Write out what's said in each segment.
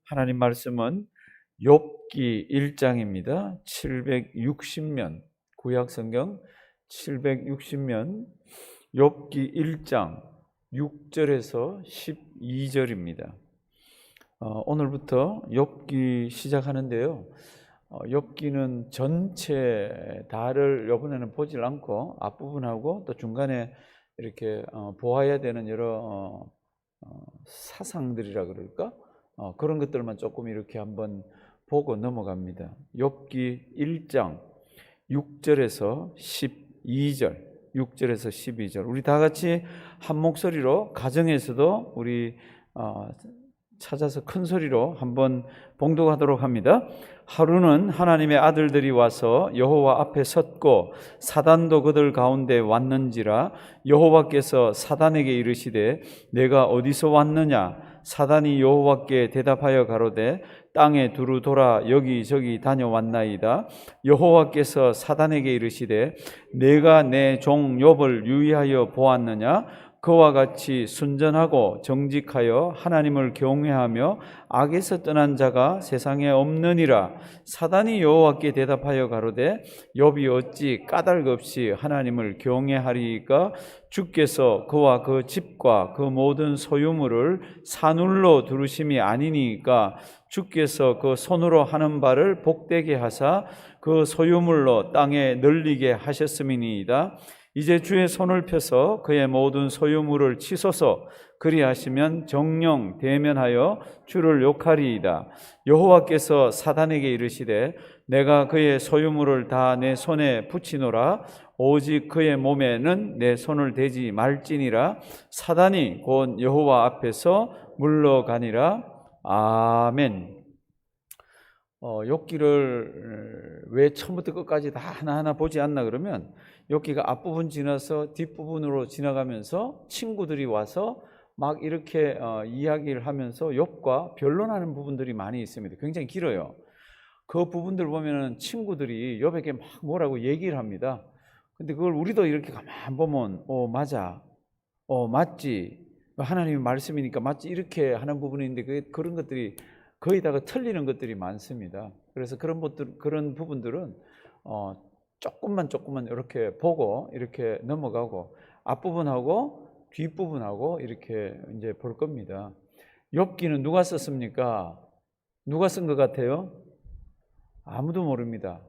하나님 말씀은 욥기 1장입니다. 760면 구약 성경 760면 욥기 1장 6절에서 12절입니다. 오늘부터 욥기 시작하는데요. 욥기는 전체 다를 이번에는 보질 않고 앞부분하고 또 중간에 이렇게 보아야 되는 여러 사상들이라 그럴까? 그런 것들만 조금 이렇게 한번 보고 넘어갑니다. 욥기 1장 6절에서 12절, 6절에서 12절. 우리 다 같이 한 목소리로 가정에서도 우리 찾아서 큰 소리로 한번 봉독하도록 합니다. 하루는 하나님의 아들들이 와서 여호와 앞에 섰고 사단도 그들 가운데 왔는지라. 여호와께서 사단에게 이르시되 내가 어디서 왔느냐? 사단이 여호와께 대답하여 가로되 땅에 두루 돌아 여기저기 다녀왔나이다. 여호와께서 사단에게 이르시되 내가 내 종 욥을 유의하여 보았느냐? 그와 같이 순전하고 정직하여 하나님을 경외하며 악에서 떠난 자가 세상에 없느니라. 사단이 여호와께 대답하여 가로되 욥이 어찌 까닭 없이 하나님을 경외하리이까? 주께서 그와 그 집과 그 모든 소유물을 산울로 두르심이 아니니까 주께서 그 손으로 하는 바를 복되게 하사 그 소유물로 땅에 널리게 하셨음이니이다. 이제 주의 손을 펴서 그의 모든 소유물을 치소서. 그리하시면 정령 대면하여 주를 욕하리이다. 여호와께서 사단에게 이르시되 내가 그의 소유물을 다 내 손에 붙이노라. 오직 그의 몸에는 내 손을 대지 말지니라. 사단이 곧 여호와 앞에서 물러가니라. 아멘. 욥기를 왜 처음부터 끝까지 다 하나하나 보지 않나 그러면 욥기가 앞부분 지나서 뒷부분으로 지나가면서 친구들이 와서 막 이렇게 이야기를 하면서 욥과 변론하는 부분들이 많이 있습니다. 굉장히 길어요. 그 부분들 보면은 친구들이 욥에게 막 뭐라고 얘기를 합니다. 근데 그걸 우리도 이렇게 가만 보면 맞아, 맞지, 하나님의 말씀이니까 맞지, 이렇게 하는 부분이 있는데 그런 것들이 거의다가 틀리는 것들이 많습니다. 그래서 그런 부분들은 조금만 이렇게 보고 이렇게 넘어가고 앞부분하고 뒷부분하고 이렇게 이제 볼 겁니다. 욥기는 누가 썼습니까? 누가 쓴 것 같아요? 아무도 모릅니다.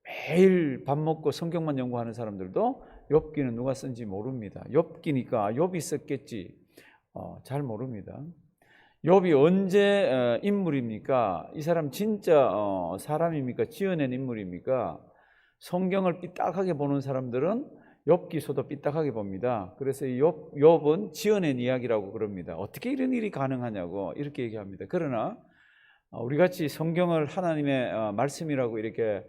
매일 밥 먹고 성경만 연구하는 사람들도 욥기는 누가 쓴지 모릅니다. 욥기니까 욥이 썼겠지. 잘 모릅니다. 욥이 언제 인물입니까? 이 사람 진짜 사람입니까? 지어낸 인물입니까? 성경을 삐딱하게 보는 사람들은 욥기서도 삐딱하게 봅니다. 그래서 이 욥은 지어낸 이야기라고 그럽니다. 어떻게 이런 일이 가능하냐고 이렇게 얘기합니다. 그러나 우리같이 성경을 하나님의 말씀이라고 이렇게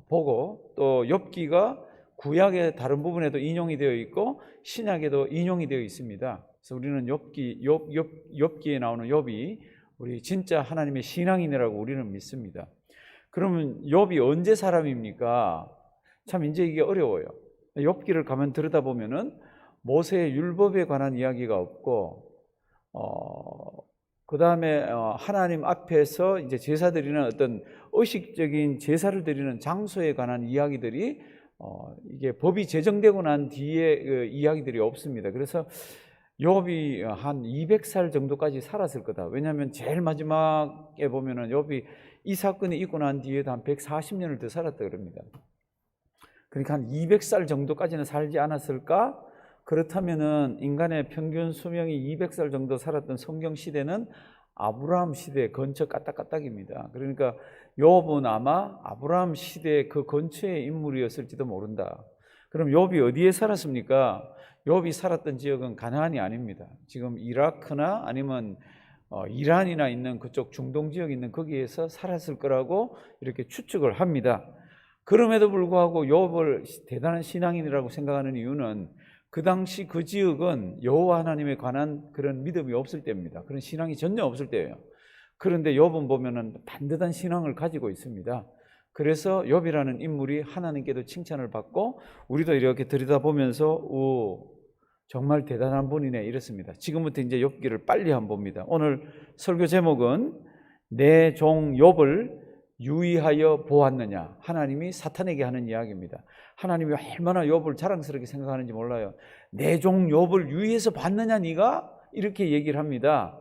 보고 또 욥기가 구약의 다른 부분에도 인용이 되어 있고 신약에도 인용이 되어 있습니다. 그래서 우리는 욥기에 나오는 욥이 우리 진짜 하나님의 신앙인이라고 우리는 믿습니다. 그러면 욥이 언제 사람입니까? 참 이제 이게 어려워요. 욥기를 가만 들여다보면은 모세의 율법에 관한 이야기가 없고 그 다음에 하나님 앞에서 이제 제사 드리는 어떤 의식적인 제사를 드리는 장소에 관한 이야기들이 이게 법이 제정되고 난 뒤에 그 이야기들이 없습니다. 그래서 욥이 한 200살 정도까지 살았을 거다. 왜냐하면 제일 마지막에 보면은 욥이 이 사건이 있고 난 뒤에도 한 140년을 더 살았다 그럽니다. 그러니까 한 200살 정도까지는 살지 않았을까? 그렇다면은 인간의 평균 수명이 200살 정도 살았던 성경 시대는 아브라함 시대 근처 까딱까딱입니다. 그러니까 욥은 아마 아브라함 시대 그 근처의 인물이었을지도 모른다. 그럼 욥이 어디에 살았습니까? 욥이 살았던 지역은 가나안이 아닙니다. 지금 이라크나 아니면 이란이나 있는 그쪽 중동 지역에 있는 거기에서 살았을 거라고 이렇게 추측을 합니다. 그럼에도 불구하고 욥을 대단한 신앙인이라고 생각하는 이유는 그 당시 그 지역은 여호와 하나님에 관한 그런 믿음이 없을 때입니다. 그런 신앙이 전혀 없을 때예요. 그런데 욥은 보면은 반듯한 신앙을 가지고 있습니다. 그래서 욥이라는 인물이 하나님께도 칭찬을 받고 우리도 이렇게 들여다보면서 정말 대단한 분이네 이렇습니다. 지금부터 이제 욥기를 빨리 한번 봅니다. 오늘 설교 제목은 내 종 욥을 유의하여 보았느냐. 하나님이 사탄에게 하는 이야기입니다. 하나님이 얼마나 욥을 자랑스럽게 생각하는지 몰라요. 내 종 욥을 유의해서 봤느냐 네가? 이렇게 얘기를 합니다.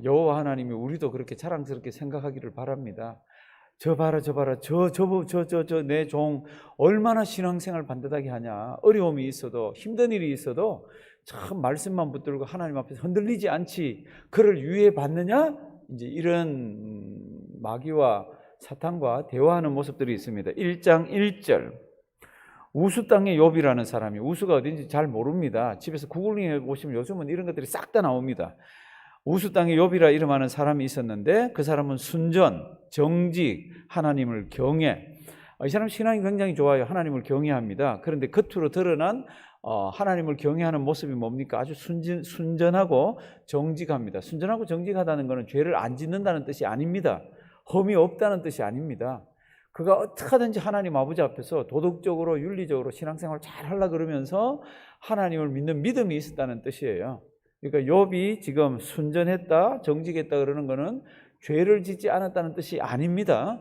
여호와 하나님이 우리도 그렇게 자랑스럽게 생각하기를 바랍니다. 저 봐라 내 종 얼마나 신앙생활 반듯하게 하냐. 어려움이 있어도 힘든 일이 있어도 참 말씀만 붙들고 하나님 앞에서 흔들리지 않지. 그를 유의해 봤느냐? 이제 이런 마귀와 사탄과 대화하는 모습들이 있습니다. 1장 1절. 우수 땅의 욥이라는 사람이, 우수가 어딘지 잘 모릅니다. 집에서 구글링해 보시면 요즘은 이런 것들이 싹 다 나옵니다. 우수 땅의 욥이라 이름하는 사람이 있었는데 그 사람은 순전, 정직, 하나님을 경외. 이 사람 신앙이 굉장히 좋아요. 하나님을 경외합니다. 그런데 겉으로 드러난 하나님을 경외하는 모습이 뭡니까? 아주 순전하고 정직합니다. 순전하고 정직하다는 것은 죄를 안 짓는다는 뜻이 아닙니다. 험이 없다는 뜻이 아닙니다. 그가 어떻게 하든지 하나님 아버지 앞에서 도덕적으로 윤리적으로 신앙생활 잘 하려고 그러면서 하나님을 믿는 믿음이 있었다는 뜻이에요. 그러니까 욥이 지금 순전했다, 정직했다 그러는 것은 죄를 짓지 않았다는 뜻이 아닙니다.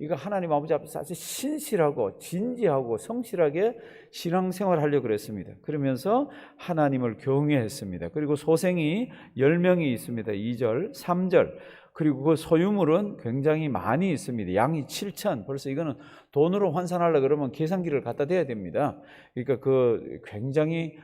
이거 하나님 아버지 앞에서 아주 신실하고 진지하고 성실하게 신앙생활을 하려고 그랬습니다. 그러면서 하나님을 경외했습니다. 그리고 소생이 10명이 있습니다. 2절, 3절. 그리고 그 소유물은 굉장히 많이 있습니다. 양이 7천. 벌써 이거는 돈으로 환산하려고 그러면 계산기를 갖다 대야 됩니다. 그러니까 그 굉장히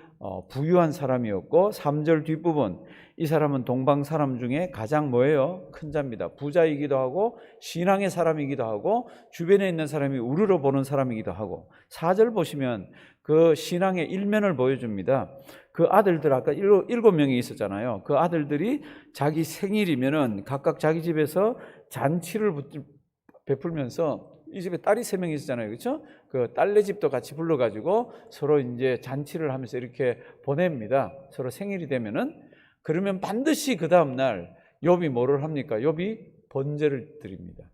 부유한 사람이었고, 3절 뒷부분, 이 사람은 동방 사람 중에 가장 뭐예요? 큰 자입니다. 부자이기도 하고 신앙의 사람이기도 하고 주변에 있는 사람이 우러러 보는 사람이기도 하고, 4절 보시면 그 신앙의 일면을 보여줍니다. 그 아들들 아까 7명이 있었잖아요. 그 아들들이 자기 생일이면은 각각 자기 집에서 잔치를 베풀면서, 이 집에 딸이 3명이 있었잖아요. 그렇죠? 그 딸네 집도 같이 불러가지고 서로 이제 잔치를 하면서 이렇게 보냅니다. 서로 생일이 되면은. 그러면 반드시 그 다음날 욥이 뭐를 합니까? 욥이 번제를 드립니다.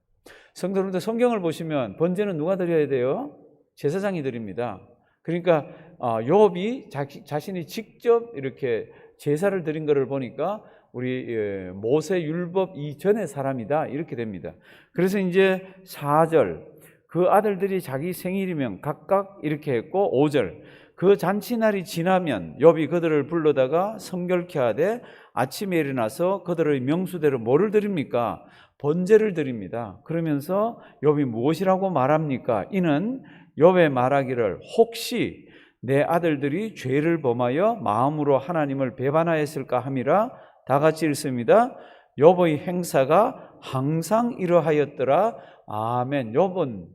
성도님들, 성경을 보시면 번제는 누가 드려야 돼요? 제사장이 드립니다. 그러니까 욥이 자신이 직접 이렇게 제사를 드린 것을 보니까 우리 모세 율법 이전의 사람이다 이렇게 됩니다. 그래서 이제 4절, 그 아들들이 자기 생일이면 각각 이렇게 했고, 5절, 그 잔치날이 지나면 욥이 그들을 불러다가 성결케 하되 아침에 일어나서 그들의 명수대로 뭐를 드립니까? 번제를 드립니다. 그러면서 욥이 무엇이라고 말합니까? 이는 욥의 말하기를 혹시 내 아들들이 죄를 범하여 마음으로 하나님을 배반하였을까 함이라. 다 같이 읽습니다. 욥의 행사가 항상 이러하였더라. 아멘. 욥은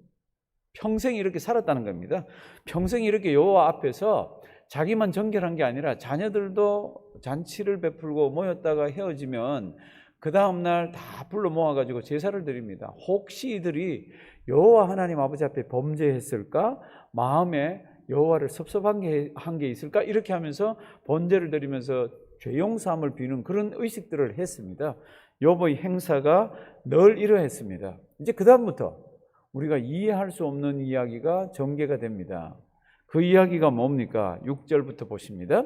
평생 이렇게 살았다는 겁니다. 평생 이렇게 여호와 앞에서 자기만 정결한 게 아니라 자녀들도 잔치를 베풀고 모였다가 헤어지면 그 다음날 다 불러 모아가지고 제사를 드립니다. 혹시 이들이 여호와 하나님 아버지 앞에 범죄했을까? 마음에 여호와를 섭섭한 게 있을까? 이렇게 하면서 번제를 드리면서 죄 용서함을 비는 그런 의식들을 했습니다. 욥의 행사가 늘 이러했습니다. 이제 그 다음부터 우리가 이해할 수 없는 이야기가 전개가 됩니다. 그 이야기가 뭡니까? 6절부터 보십니다.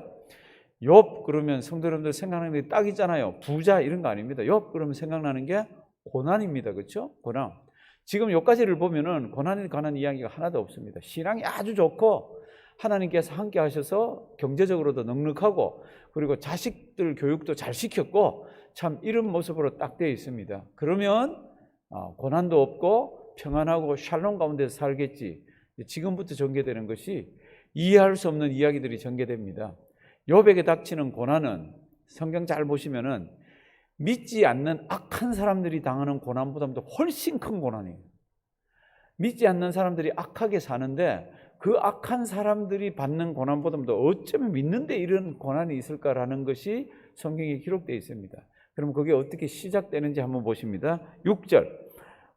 욥 그러면 성도 여러분들 생각나는 게 딱 있잖아요. 부자 이런 거 아닙니다. 욥 그러면 생각나는 게 고난입니다. 그렇죠? 고난. 지금 여기까지를 보면은 고난에 관한 이야기가 하나도 없습니다. 신앙이 아주 좋고 하나님께서 함께 하셔서 경제적으로도 넉넉하고 그리고 자식들 교육도 잘 시켰고 참 이런 모습으로 딱 되어 있습니다. 그러면 고난도 없고 평안하고 샬롬 가운데서 살겠지. 지금부터 전개되는 것이 이해할 수 없는 이야기들이 전개됩니다. 욥에게 닥치는 고난은 성경 잘 보시면은 믿지 않는 악한 사람들이 당하는 고난보다도 훨씬 큰 고난이에요. 믿지 않는 사람들이 악하게 사는데 그 악한 사람들이 받는 고난보다도 어쩌면 믿는데 이런 고난이 있을까라는 것이 성경에 기록되어 있습니다. 그럼 그게 어떻게 시작되는지 한번 보십니다. 6절.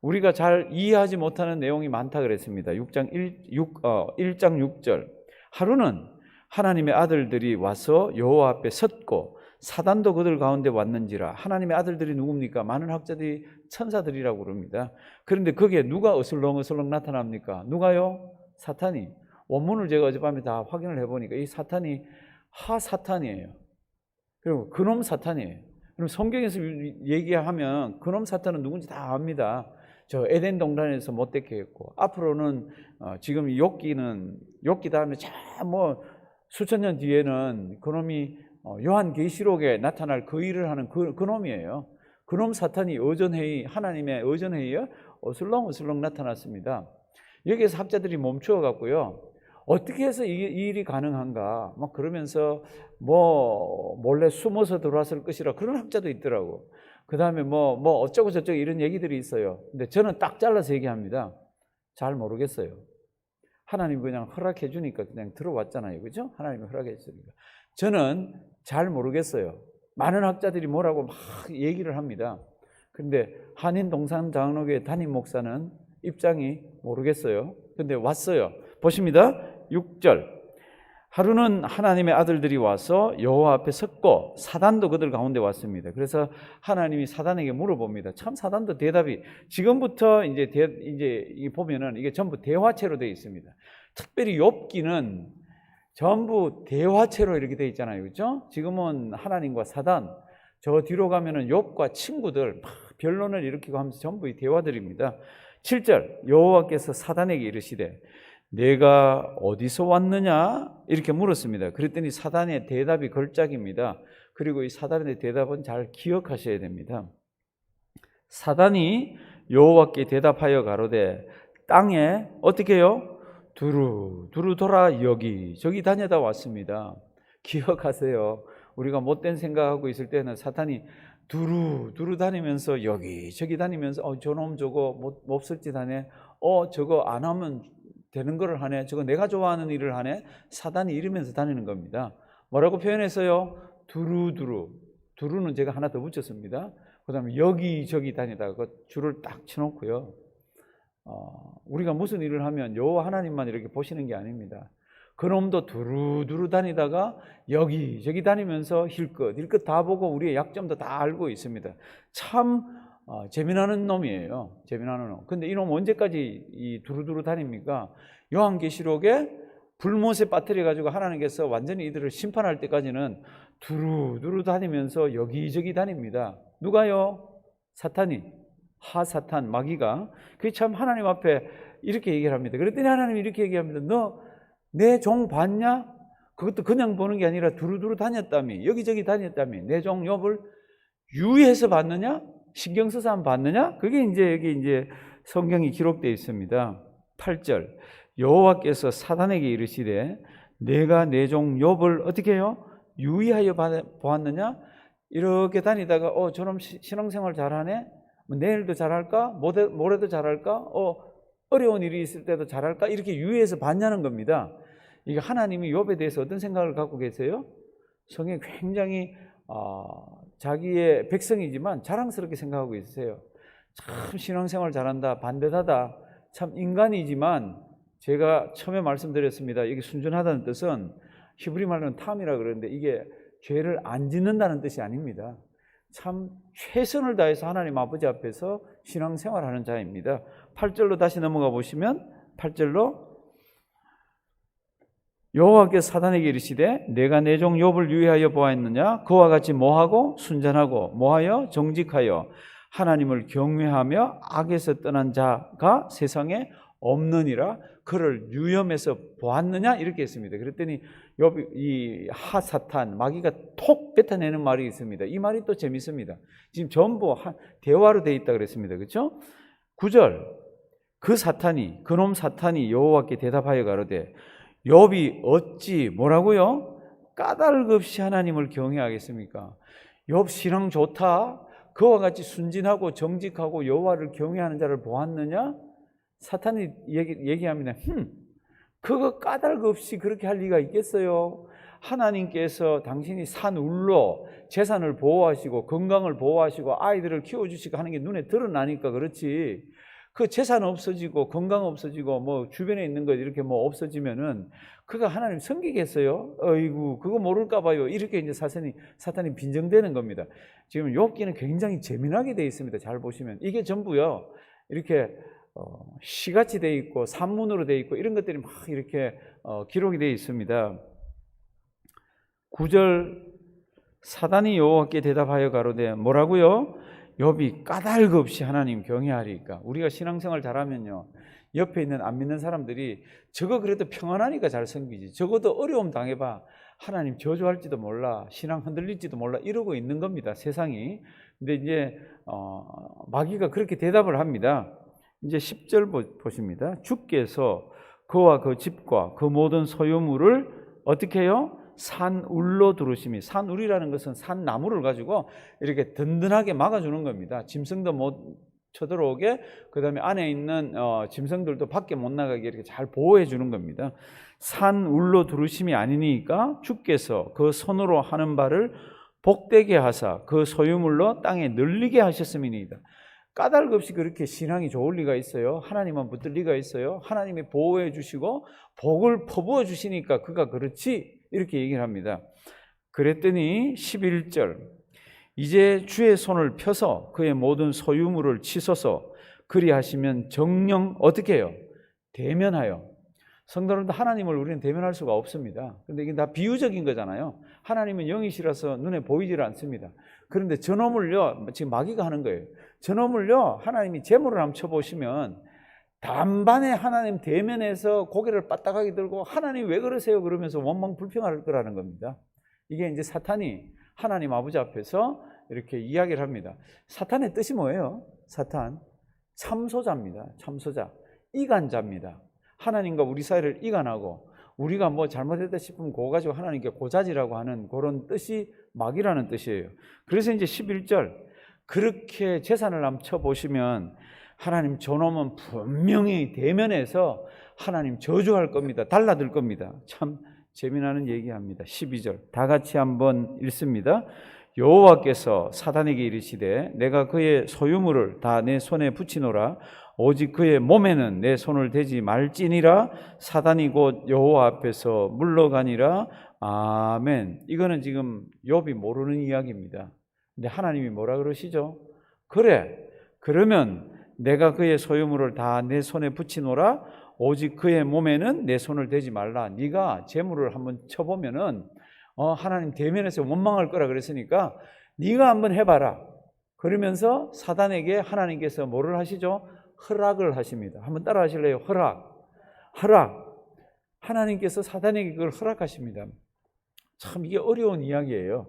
우리가 잘 이해하지 못하는 내용이 많다 그랬습니다. 1장 6절. 하루는 하나님의 아들들이 와서 여호와 앞에 섰고 사단도 그들 가운데 왔는지라. 하나님의 아들들이 누굽니까? 많은 학자들이 천사들이라고 그럽니다. 그런데 거기에 누가 어슬렁어슬렁 나타납니까? 누가요? 사탄이. 원문을 제가 어젯밤에 다 확인을 해보니까 이 사탄이 하사탄이에요. 그리고 그놈 사탄이에요. 그럼 성경에서 얘기하면 그놈 사탄은 누군지 다 압니다. 저 에덴 동산에서 못되게 했고, 앞으로는 지금 욥기 다음에 뭐 수천 년 뒤에는 그놈이 요한계시록에 나타날 그 일을 하는 그놈이에요. 그놈 사탄이 하나님의 의전회의에 어슬렁어슬렁 나타났습니다. 여기에서 학자들이 멈추어 갖고요, 어떻게 해서 이 일이 가능한가 막 그러면서 뭐 몰래 숨어서 들어왔을 것이라 그런 학자도 있더라고. 그 다음에 뭐 어쩌고 저쩌고 이런 얘기들이 있어요. 근데 저는 딱 잘라서 얘기합니다. 잘 모르겠어요. 하나님 그냥 허락해 주니까 그냥 들어왔잖아요. 그죠? 하나님이 허락해 주니까. 저는 잘 모르겠어요. 많은 학자들이 뭐라고 막 얘기를 합니다. 근데 한인동산장로교회 담임 목사는 입장이 모르겠어요. 근데 왔어요. 보십니다. 6절. 하루는 하나님의 아들들이 와서 여호와 앞에 섰고 사단도 그들 가운데 왔습니다. 그래서 하나님이 사단에게 물어봅니다. 참 사단도 대답이 지금부터 이제 보면은 이게 전부 대화체로 되어 있습니다. 특별히 욥기는 전부 대화체로 이렇게 되어 있잖아요. 그렇죠? 지금은 하나님과 사단, 저 뒤로 가면은 욥과 친구들 막 변론을 일으키고 하면서 전부 이 대화들입니다. 7절. 여호와께서 사단에게 이르시되 내가 어디서 왔느냐? 이렇게 물었습니다. 그랬더니 사단의 대답이 걸작입니다. 그리고 이 사단의 대답은 잘 기억하셔야 됩니다. 사단이 여호와께 대답하여 가로되 땅에 어떻게 해요? 두루 돌아 여기저기 다니다 왔습니다. 기억하세요. 우리가 못된 생각하고 있을 때는 사탄이 두루 다니면서 여기저기 다니면서 저놈 저거 몹쓸 짓 하네. 저거 안 하면 되는 거를 하네. 저거 내가 좋아하는 일을 하네. 사단이 이러면서 다니는 겁니다. 뭐라고 표현했어요? 두루는 제가 하나 더 붙였습니다. 그 다음에 여기저기 다니다가 그 줄을 딱 쳐놓고요. 우리가 무슨 일을 하면 여호와 하나님만 이렇게 보시는 게 아닙니다. 그놈도 두루 다니다가 여기저기 다니면서 힐끗 다 보고 우리의 약점도 다 알고 있습니다. 참 재미나는 놈이에요. 재미나는 놈. 근데 이놈 언제까지 이 두루두루 다닙니까? 요한계시록에 불못에 빠뜨려 가지고 하나님께서 완전히 이들을 심판할 때까지는 두루두루 다니면서 여기저기 다닙니다. 누가요? 사탄이, 하사탄, 마귀가. 그게 참 하나님 앞에 이렇게 얘기를 합니다. 그랬더니 하나님이 이렇게 얘기합니다. 너 내 종 봤냐? 그것도 그냥 보는 게 아니라 두루두루 다녔다며, 여기저기 다녔다며. 내 종 욥을 유의해서 봤느냐? 신경 써서 한번 봤느냐? 그게 여기 성경이 기록되어 있습니다. 8절. 여호와께서 사단에게 이르시되 내가 내 종 욥을 어떻게 해요? 유의하여 보았느냐? 이렇게 다니다가 저놈 신앙생활 잘하네? 내일도 잘할까? 모레도 잘할까? 어려운 일이 있을 때도 잘할까? 이렇게 유의해서 봤냐는 겁니다. 이게 하나님이 욥에 대해서 어떤 생각을 갖고 계세요? 성경이 굉장히 자기의 백성이지만 자랑스럽게 생각하고 있으세요. 참 신앙생활 잘한다, 반듯하다, 참 인간이지만 제가 처음에 말씀드렸습니다. 이게 순전하다는 뜻은 히브리 말로는 탐이라 그러는데 이게 죄를 안 짓는다는 뜻이 아닙니다. 참 최선을 다해서 하나님 아버지 앞에서 신앙생활하는 자입니다. 8절로 다시 넘어가 보시면 8절로 여호와께서 사단에게 이르시되 내가 내 종 욥을 유의하여 보았느냐? 그와 같이 뭐하고? 순전하고 뭐하여? 정직하여 하나님을 경외하며 악에서 떠난 자가 세상에 없느니라. 그를 유념해서 보았느냐? 이렇게 했습니다. 그랬더니 이 하사탄, 마귀가 톡 뱉어내는 말이 있습니다. 이 말이 또 재밌습니다. 지금 전부 대화로 되어 있다 그랬습니다. 그렇죠? 9절. 그놈 사탄이 여호와께 대답하여 가로되 욥이 어찌 뭐라고요? 까닭 없이 하나님을 경외하겠습니까? 욥 신앙 좋다. 그와 같이 순진하고 정직하고 여호와를 경외하는 자를 보았느냐? 사탄이 얘기합니다. 그거 까닭 없이 그렇게 할 리가 있겠어요? 하나님께서 당신이 산 울로 재산을 보호하시고 건강을 보호하시고 아이들을 키워주시고 하는 게 눈에 드러나니까 그렇지. 그 재산 없어지고 건강 없어지고 뭐 주변에 있는 것 이렇게 뭐 없어지면은 그가 하나님 섬기겠어요? 어이구 그거 모를까 봐요. 이렇게 이제 사탄이 빈정대는 겁니다. 지금 욥기는 굉장히 재미나게 되어 있습니다. 잘 보시면 이게 전부요 이렇게 시같이 되어 있고 산문으로 되어 있고 이런 것들이 막 이렇게 기록이 되어 있습니다. 9절 사단이 여호와께 대답하여 가로되 뭐라고요? 욥이 까닭 없이 하나님 경외하리까. 우리가 신앙생활 잘하면요, 옆에 있는 안 믿는 사람들이 저거 그래도 평안하니까 잘 섬기지, 적어도 어려움 당해봐 하나님 저주할지도 몰라, 신앙 흔들릴지도 몰라, 이러고 있는 겁니다, 세상이. 근데 이제 마귀가 그렇게 대답을 합니다. 이제 10절 보십니다. 주께서 그와 그 집과 그 모든 소유물을 어떻게 해요? 산울로 두르심이. 산울이라는 것은 산나무를 가지고 이렇게 든든하게 막아주는 겁니다. 짐승도 못 쳐들어오게, 그 다음에 안에 있는 짐승들도 밖에 못 나가게 이렇게 잘 보호해 주는 겁니다. 산울로 두르심이 아니니까 주께서 그 손으로 하는 바를 복되게 하사 그 소유물로 땅에 늘리게 하셨음이니이다. 까닭 없이 그렇게 신앙이 좋을 리가 있어요? 하나님만 붙들 리가 있어요? 하나님이 보호해 주시고 복을 퍼부어 주시니까 그가 그렇지, 이렇게 얘기를 합니다. 그랬더니 11절, 이제 주의 손을 펴서 그의 모든 소유물을 치소서. 그리하시면 정령 어떻게 해요? 대면하여. 성도들도 하나님을 우리는 대면할 수가 없습니다. 그런데 이게 다 비유적인 거잖아요. 하나님은 영이시라서 눈에 보이지를 않습니다. 그런데 저놈을요, 지금 마귀가 하는 거예요. 저놈을요, 하나님이 재물을 한번 쳐보시면 단반에 하나님 대면에서 고개를 빠딱하게 들고 하나님 왜 그러세요? 그러면서 원망 불평할 거라는 겁니다. 이게 이제 사탄이 하나님 아버지 앞에서 이렇게 이야기를 합니다. 사탄의 뜻이 뭐예요? 사탄, 참소자입니다. 참소자, 이간자입니다. 하나님과 우리 사이를 이간하고 우리가 뭐 잘못했다 싶으면 그거 가지고 하나님께 고자지라고 하는 그런 뜻이 마귀라는 뜻이에요. 그래서 이제 11절, 그렇게 재산을 한번 쳐보시면 하나님 저놈은 분명히 대면에서 하나님 저주할 겁니다. 달라들 겁니다. 참 재미나는 얘기합니다. 12절 다 같이 한번 읽습니다. 여호와께서 사단에게 이르시되 내가 그의 소유물을 다 내 손에 붙이노라. 오직 그의 몸에는 내 손을 대지 말지니라. 사단이 곧 여호와 앞에서 물러가니라. 아멘. 이거는 지금 욥이 모르는 이야기입니다. 근데 하나님이 뭐라 그러시죠? 그래, 그러면 내가 그의 소유물을 다 내 손에 붙이노라. 오직 그의 몸에는 내 손을 대지 말라. 네가 재물을 한번 쳐보면은 하나님 대면에서 원망할 거라 그랬으니까 네가 한번 해봐라. 그러면서 사단에게 하나님께서 뭐를 하시죠? 허락을 하십니다. 한번 따라 하실래요? 허락. 하나님께서 사단에게 그걸 허락하십니다. 참 이게 어려운 이야기예요.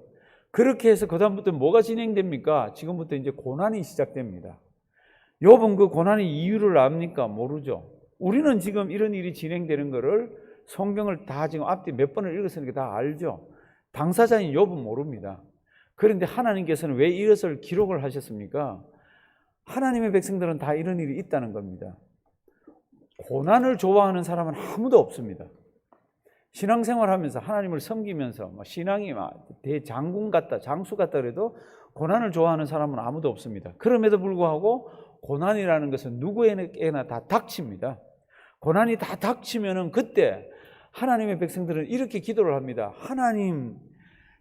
그렇게 해서 그다음부터 뭐가 진행됩니까? 지금부터 이제 고난이 시작됩니다. 욥은 그 고난의 이유를 압니까? 모르죠. 우리는 지금 이런 일이 진행되는 거를 성경을 다 지금 앞뒤 몇 번을 읽었으니까 다 알죠. 당사자인 욥은 모릅니다. 그런데 하나님께서는 왜 이것을 기록을 하셨습니까? 하나님의 백성들은 다 이런 일이 있다는 겁니다. 고난을 좋아하는 사람은 아무도 없습니다. 신앙생활하면서 하나님을 섬기면서 신앙이 대장군 같다, 장수 같다 그래도 고난을 좋아하는 사람은 아무도 없습니다. 그럼에도 불구하고 고난이라는 것은 누구에게나 다 닥칩니다. 고난이 다 닥치면은 그때 하나님의 백성들은 이렇게 기도를 합니다. 하나님,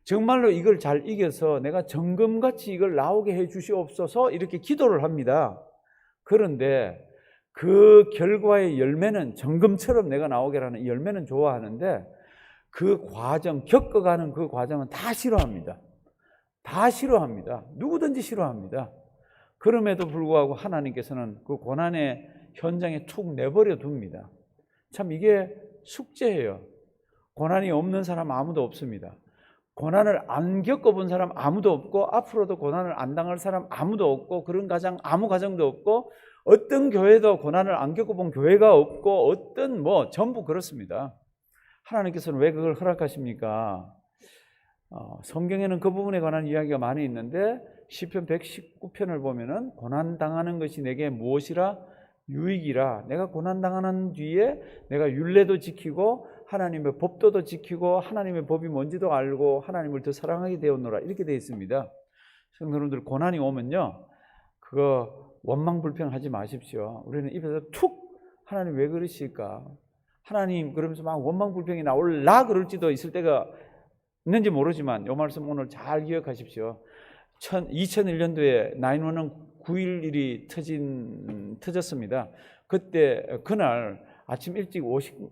정말로 이걸 잘 이겨서 내가 정금같이 이걸 나오게 해 주시옵소서, 이렇게 기도를 합니다. 그런데 그 결과의 열매는 정금처럼 내가 나오게라는 열매는 좋아하는데 그 과정, 겪어가는 그 과정은 다 싫어합니다. 다 싫어합니다. 누구든지 싫어합니다. 그럼에도 불구하고 하나님께서는 그 고난의 현장에 툭 내버려 둡니다. 참 이게 숙제예요. 고난이 없는 사람 아무도 없습니다. 고난을 안 겪어본 사람 아무도 없고 앞으로도 고난을 안 당할 사람 아무도 없고 그런 가정 아무 가정도 없고 어떤 교회도 고난을 안 겪어본 교회가 없고 어떤 전부 그렇습니다. 하나님께서는 왜 그걸 허락하십니까? 성경에는 그 부분에 관한 이야기가 많이 있는데 시편 119편을 보면은 고난당하는 것이 내게 무엇이라? 유익이라. 내가 고난당하는 뒤에 내가 율례도 지키고 하나님의 법도도 지키고 하나님의 법이 뭔지도 알고 하나님을 더 사랑하게 되었노라, 이렇게 되어 있습니다. 성도님들, 고난이 오면요 그거 원망불평하지 마십시오. 우리는 입에서 툭 하나님 왜 그러실까? 하나님 그러면서 막 원망불평이 나올라 그럴지도 있을 때가 있는지 모르지만 이 말씀 오늘 잘 기억하십시오. 2001년도에 9/11 9.11이 터졌습니다. 그날 아침 일찍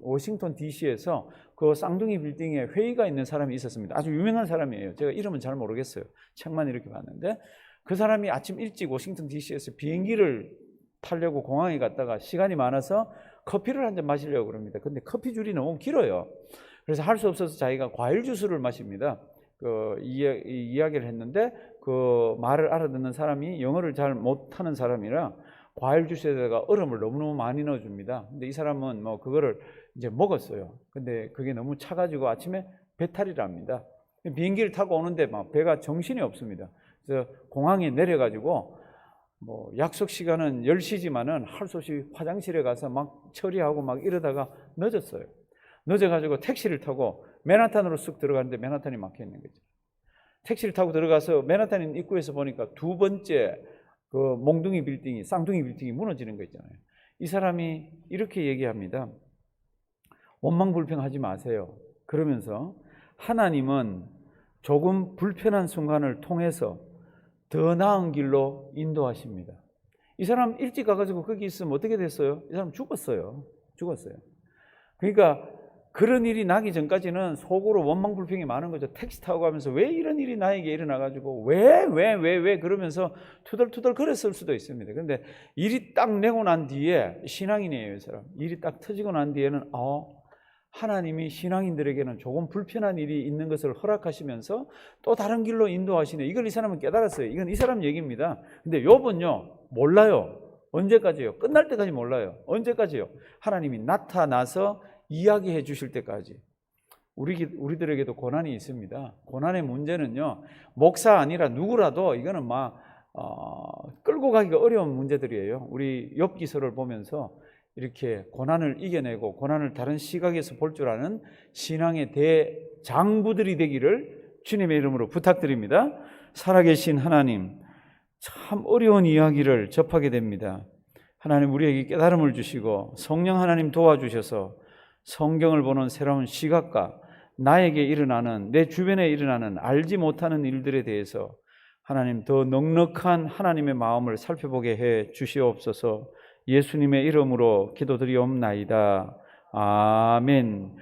워싱턴 DC에서 그 쌍둥이 빌딩에 회의가 있는 사람이 있었습니다. 아주 유명한 사람이에요. 제가 이름은 잘 모르겠어요. 책만 이렇게 봤는데 그 사람이 아침 일찍 워싱턴 DC에서 비행기를 타려고 공항에 갔다가 시간이 많아서 커피를 한 잔 마시려고 그럽니다. 근데 커피 줄이 너무 길어요. 그래서 할 수 없어서 자기가 과일 주스를 마십니다. 이야기를 했는데 그 말을 알아듣는 사람이 영어를 잘 못하는 사람이라 과일 주스에다가 얼음을 너무너무 많이 넣어줍니다. 근데 이 사람은 뭐 그거를 이제 먹었어요. 근데 그게 너무 차가지고 아침에 배탈이라 합니다. 비행기를 타고 오는데 막 배가 정신이 없습니다. 그래서 공항에 내려가지고 뭐 약속 시간은 10시지만은 할 수 없이 화장실에 가서 막 처리하고 막 이러다가 늦었어요. 늦어가지고 택시를 타고 맨하탄으로 쑥 들어가는데 맨하탄이 막혀 있는 거죠. 택시를 타고 들어가서 맨하탄 입구에서 보니까 두 번째 그 몽둥이 빌딩이, 쌍둥이 빌딩이 무너지는 거 있잖아요. 이 사람이 이렇게 얘기합니다. 원망불평하지 마세요. 그러면서 하나님은 조금 불편한 순간을 통해서 더 나은 길로 인도하십니다. 이 사람 일찍 가가지고 거기 있으면 어떻게 됐어요? 이 사람 죽었어요. 그러니까 그런 일이 나기 전까지는 속으로 원망불평이 많은 거죠. 택시 타고 가면서 왜 이런 일이 나에게 일어나가지고 왜 그러면서 투덜투덜 그랬을 수도 있습니다. 그런데 일이 딱 내고 난 뒤에 신앙인이에요, 이 사람. 일이 딱 터지고 난 뒤에는 하나님이 신앙인들에게는 조금 불편한 일이 있는 것을 허락하시면서 또 다른 길로 인도하시네. 이걸 이 사람은 깨달았어요. 이건 이 사람 얘기입니다. 근데 욥은요, 몰라요. 언제까지요? 끝날 때까지 몰라요. 언제까지요? 하나님이 나타나서 이야기해 주실 때까지. 우리들에게도 고난이 있습니다. 고난의 문제는요, 목사 아니라 누구라도 이거는 막 끌고 가기가 어려운 문제들이에요. 우리 욥 기서를 보면서 이렇게 고난을 이겨내고 고난을 다른 시각에서 볼 줄 아는 신앙의 대장부들이 되기를 주님의 이름으로 부탁드립니다. 살아계신 하나님, 참 어려운 이야기를 접하게 됩니다. 하나님, 우리에게 깨달음을 주시고 성령 하나님 도와주셔서 성경을 보는 새로운 시각과 나에게 일어나는, 내 주변에 일어나는 알지 못하는 일들에 대해서 하나님 더 넉넉한 하나님의 마음을 살펴보게 해 주시옵소서. 예수님의 이름으로 기도드리옵나이다. 아멘.